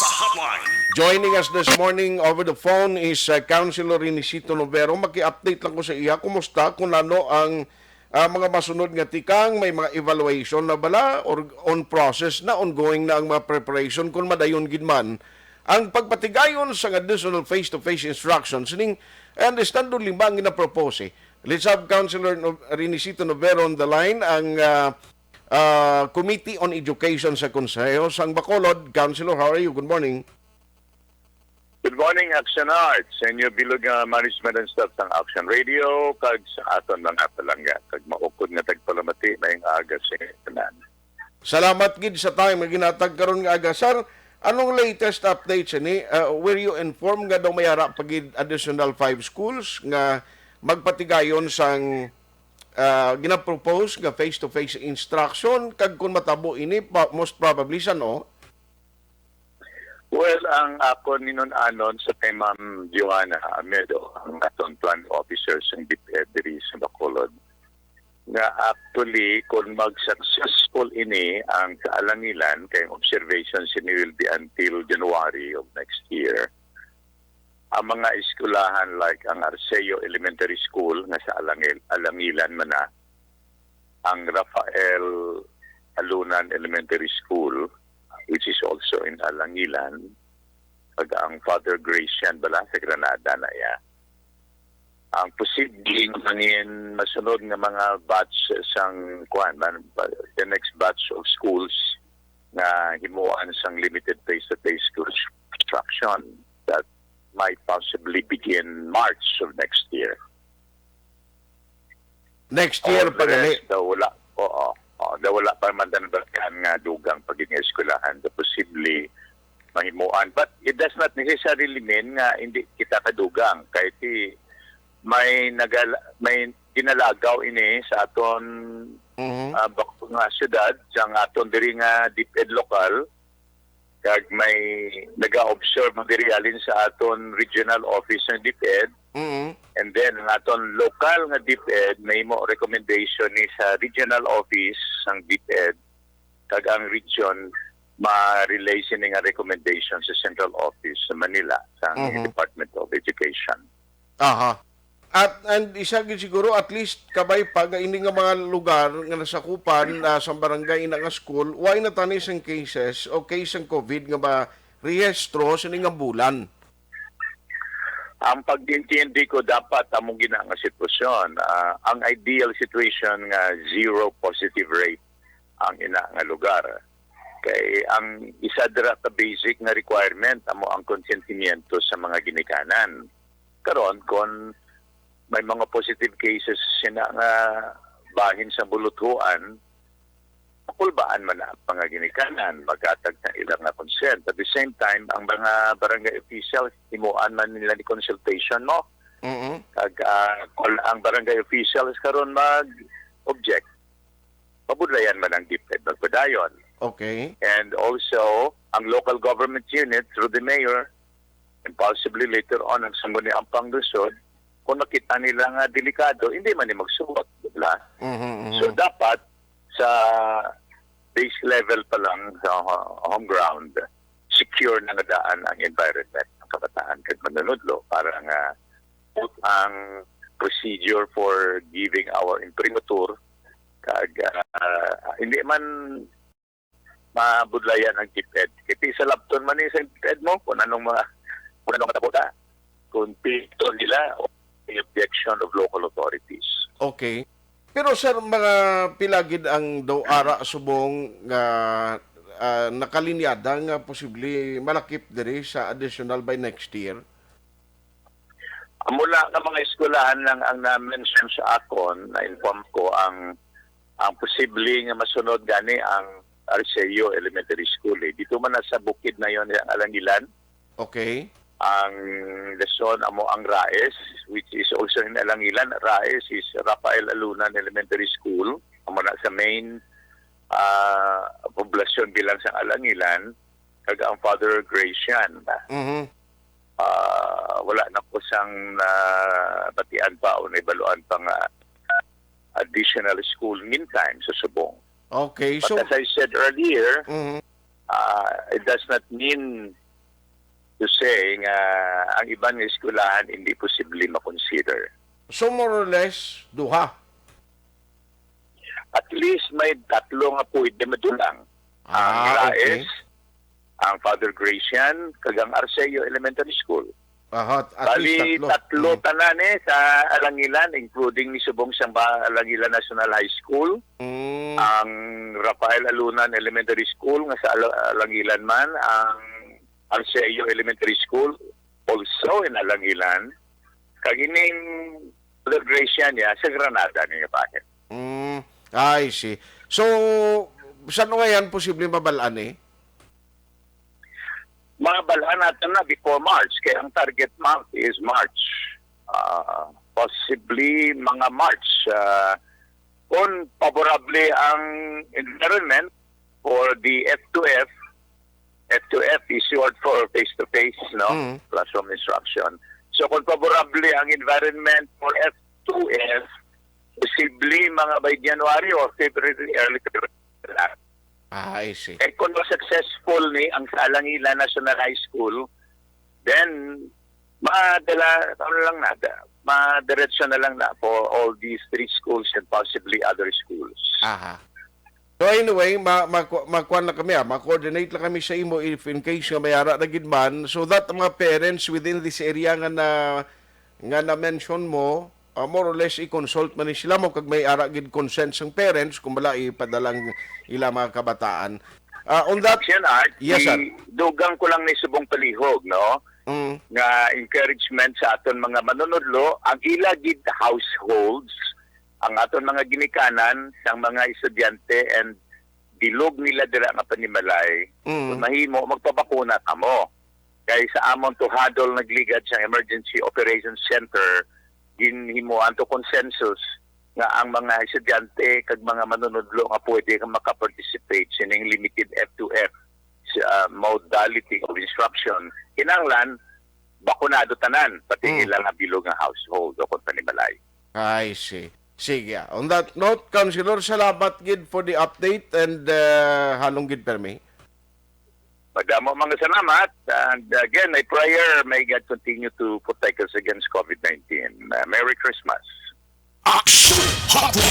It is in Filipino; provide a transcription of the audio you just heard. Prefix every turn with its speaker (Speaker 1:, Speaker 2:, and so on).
Speaker 1: sa hotline.
Speaker 2: Joining us this morning over the phone is Councilor Inisito Novero. Maki-update lang ko sa iya. Kumusta? Kung ano ang mga masunod nga tikang, may mga evaluation na bala or on process na, ongoing na ang mga preparation kung madayon gid man ang pagpatigayon sa additional face-to-face instructions. Sining, I understand doon limbang gina-propose. Let's have Councilor Inisito Novero on the line, ang Committee on Education sa Konseho sang Bacolod. Councilor, how are you? Good morning.
Speaker 3: Good morning, Action Arts. Sa inyo bilog nga management and staff ng Action Radio, kag sa aton mga palangga. Kag maukod nga tagpalamati, may aga sa tanan.
Speaker 2: Salamat gid sa time nga ginatag karon nga aga. Sir, anong latest updates ni? Were you informed nga daw may ara pagid additional 5 schools nga magpatigayon sang ginapropose nga face-to-face instruction kag kun matabo ini most probably sa no?
Speaker 3: Well, ang ako ninon-anon sa kay Ma'am Joanna Amedo, ang aton plan officers ng DepEd diri sa Bacolod, nga actually kung mag-successful ini ang kaalangilan kay observations ini will be until January of next year. Ang mga eskwelahan like ang Arceo Elementary School nga sa Alangilan man na, ang Rafael Alunan Elementary School which is also in Alangilan, kag ang Father Gracian bala sa Granada na ya. Ang posibleng mangin masunod nga mga batch sang the next batch of schools na himuan sang limited face-to-face instruction that might possibly begin March of next year.
Speaker 2: Next year pa gali.
Speaker 3: Wala. Oo. Wala pa man danbakan nga dugang pagiging eskwelahan. Posible mahimuan. But it does not necessarily mean nga hindi kita kadugang. Kahit may ginalagaw ini sa aton nga syudad, sa aton diri nga DepEd lokal, kag may naga-observe diri alin sa aton regional office ng DepEd. And then ang aton local nga DepEd may mo recommendation ni sa regional office ng DepEd, kag ang region ma-relay sini nga recommendation sa central office sa Manila sa Department of Education.
Speaker 2: Aha. And isa gid siguro at least kabay pag ini nga mga lugar nga nasakupan sa barangay ina nga school, why na tani sang cases o case ng COVID nga ba rehistro sa nga bulan?
Speaker 3: Ang pag-intindi ko dapat among gina nga sitwasyon, ang ideal situation nga zero positive rate ang ina nga lugar. Kay ang isa dira ka basic nga requirement amo ang konsentimiento sa mga ginikanan. Karon kon may mga positive cases sina nga bahin sa buluthuan, makulbaan man ang mga ginikanan, maghatag ng ilang na consent. At the same time, ang mga barangay officials, himuan man nila ni consultation mo. Kag ang barangay officials karon mag-object, pabudlayan man ang DepEd magpadayon.
Speaker 2: Okay.
Speaker 3: And also, ang local government unit through the mayor, and possibly later on, ang sanguni ang panglusod, kung nakita nila nga delikado, hindi man ni magsuot. Diba? So dapat sa base level pa lang sa home ground, secure na nadaan ang environment ng kabataan kag manunodlo para nga ang procedure for giving our imprimatur kag hindi man mabudlayan ang DepEd. Kiti sa lapton man ni sa DepEd mo kung anong kataputa. Kung pito nila o the objection of local authorities.
Speaker 2: Okay. Pero sir, mga pilagid ang daw ara subong nga nakalinyada nga posible malakip diri sa additional by next year?
Speaker 3: Mula nga mga eskwelahan lang ang na-mention sa akon, na-inform ko ang posible nga masunod gani ang Arceo Elementary School. Dito man sa bukid na yon ang Alangilan.
Speaker 2: Okay.
Speaker 3: Ang lesson amo ang RAES, which is also in Alangilan. RAES is Rafael Alunan Elementary School. Amo na sa main poblasyon bilang sa Alangilan. Kag ang Father Gracian. Wala na ko sang batian pa o naibaluan pa nga additional school meantime sa Subong.
Speaker 2: Okay.
Speaker 3: But
Speaker 2: So,
Speaker 3: as I said earlier, it does not mean to say nga ang ibang eskwelahan hindi posible makonsider.
Speaker 2: So more or less, duha.
Speaker 3: At least may tatlo nga pwede madulang. Ang
Speaker 2: Okay.
Speaker 3: Laes, ang Father Gracian, kagang Arceo Elementary School.
Speaker 2: Aha, at
Speaker 3: Bali,
Speaker 2: least
Speaker 3: tatlo tanan sa Alangilan, including ni Subong Samba Alangilan National High School,
Speaker 2: Mm.
Speaker 3: ang Rafael Alunan Elementary School, nga sa Alangilan man, ang Arceo Elementary School, also in Alangilan, kagining Father Gracian niya sa Granada niya bakit.
Speaker 2: Mm. I see. So, saan nga yan posible mabalaan eh?
Speaker 3: Mabalaan natin na before March, kaya ang target month is March. Possibly mga March. Kung favorable ang environment for the F2F, F2F is short for face-to-face, no? Classroom instruction. So kung favorable ang environment for F2F, possibly mga by January or February, early February.
Speaker 2: I see.
Speaker 3: Eh kung successful ni ang Alangilan National High School, then madiretso na lang na for all these three schools and possibly other schools.
Speaker 2: Aha. So anyway, makuan na kami, ma-coordinate lang kami sa imo if in case nga mayara na gid man, so that mga parents within this area nga na mention mo, more or less i-consult man ni sila mo kag may ara gid consent sang parents kung bala ipadalang ila mga kabataan. On that,
Speaker 3: Action Art,
Speaker 2: yes sir.
Speaker 3: dugang ko lang ni subong palihog, no? Nga encouragement sa aton mga manunodlo, ang ila gid households, ang aton mga ginikanan sang mga estudyante and bilog nila dira nga panimalay, kung mahimo magpabakuna kamo. Kay sa amon to hadol nagligad sa Emergency Operations Center, ginhimuan to consensus nga ang mga estudyante kag mga manunodlo nga pwede kang makaparticipate sa ning limited F2F modality of instruction. Kinahanglan bakunado tanan pati ilang bilog nga household o kung panimalay.
Speaker 2: I see. Sige. On that note, Councilor, salamat gid for the update and halong gid permi.
Speaker 3: Madamo mga salamat. And again, my prayer, may God continue to protect us against COVID-19. Merry Christmas.
Speaker 1: Action Hotline.